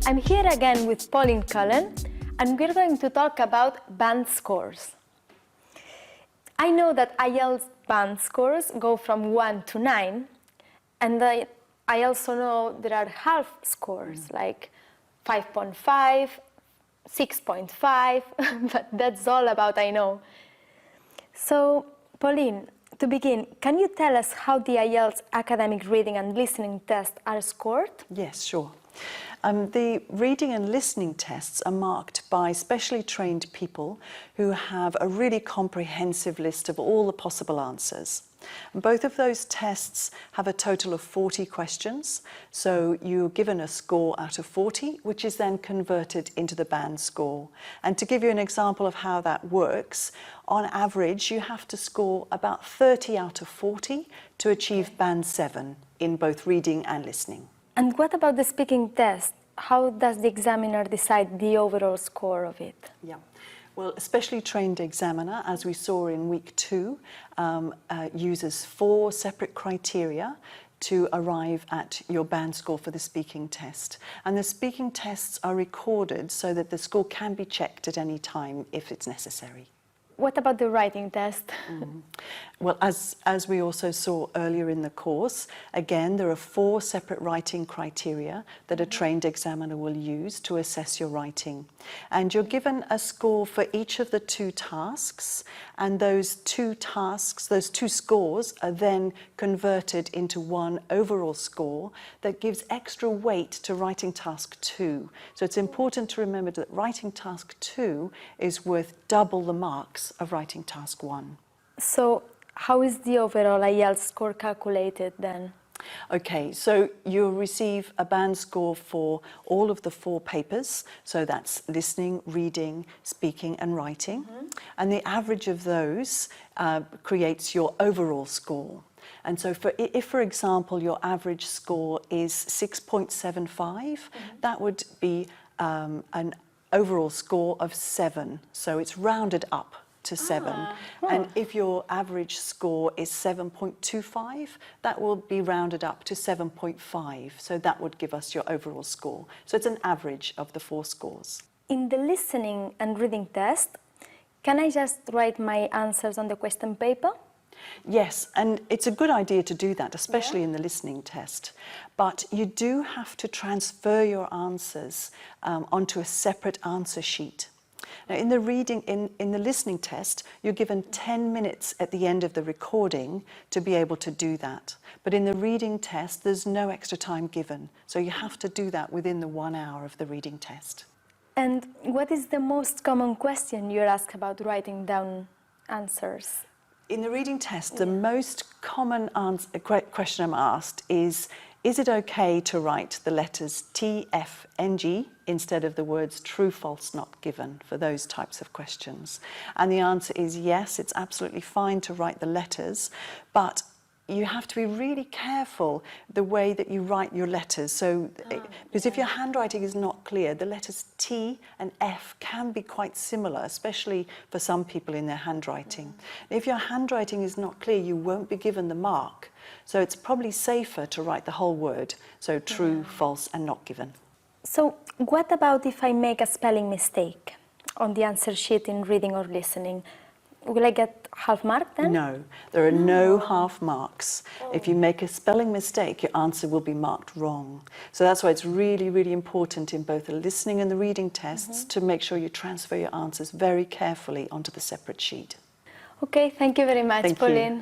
I'm here again with Pauline Cullen, and we're going to talk about band scores. I know that IELTS band scores go from 1 to 9, and I also know there are half scores, like 5.5, 6.5, but that's all about I know. So, Pauline, to begin, can you tell us how the IELTS academic reading and listening tests are scored? Yes, sure. The reading and listening tests are marked by specially trained people who have a really comprehensive list of all the possible answers. And both of those tests have a total of 40 questions, so you're given a score out of 40, which is then converted into the band score. And to give you an example of how that works, on average you have to score about 30 out of 40 to achieve band 7 in both reading and listening. And what about the speaking test? How does the examiner decide the overall score of it? Yeah. Well, a specially trained examiner, as we saw in week 2, uses 4 separate criteria to arrive at your band score for the speaking test. And the speaking tests are recorded so that the score can be checked at any time if it's necessary. What about the writing test? Well, as we also saw earlier in the course, again, there are 4 separate writing criteria that a trained examiner will use to assess your writing. And you're given a score for each of the 2 tasks, and those 2 tasks, those 2 scores are then converted into one overall score that gives extra weight to writing task 2. So it's important to remember that writing task 2 is worth double the marks of writing task 1. So how is the overall IELTS score calculated then? Okay, so you'll receive a band score for all of the 4 papers, so that's listening, reading, speaking and writing, and the average of those creates your overall score. And so if, for example, your average score is 6.75, that would be an overall score of 7, so it's rounded up to 7. And if your average score is 7.25, that will be rounded up to 7.5, so that would give us your overall score. So it's an average of the 4 scores. In the listening and reading test, can I just write my answers on the question paper? Yes, and it's a good idea to do that, especially in the listening test. But you do have to transfer your answers onto a separate answer sheet. Now, in the reading, in the listening test, you're given 10 minutes at the end of the recording to be able to do that. But in the reading test, there's no extra time given. So you have to do that within the 1 hour of the reading test. And what is the most common question you're asked about writing down answers? In the reading test, the most common question I'm asked is it okay to write the letters T, F, NG instead of the words true, false, not given for those types of questions? And the answer is yes, it's absolutely fine to write the letters, but you have to be really careful the way that you write your letters. So, because if your handwriting is not clear, the letters T and F can be quite similar, especially for some people in their handwriting. If your handwriting is not clear, you won't be given the mark. So it's probably safer to write the whole word. So true, false, and not given. So what about if I make a spelling mistake on the answer sheet in reading or listening? Will I get half mark then? No, there are no half marks. If you make a spelling mistake, your answer will be marked wrong. So that's why it's really, really important in both the listening and the reading tests to make sure you transfer your answers very carefully onto the separate sheet. Okay, thank you very much, Pauline.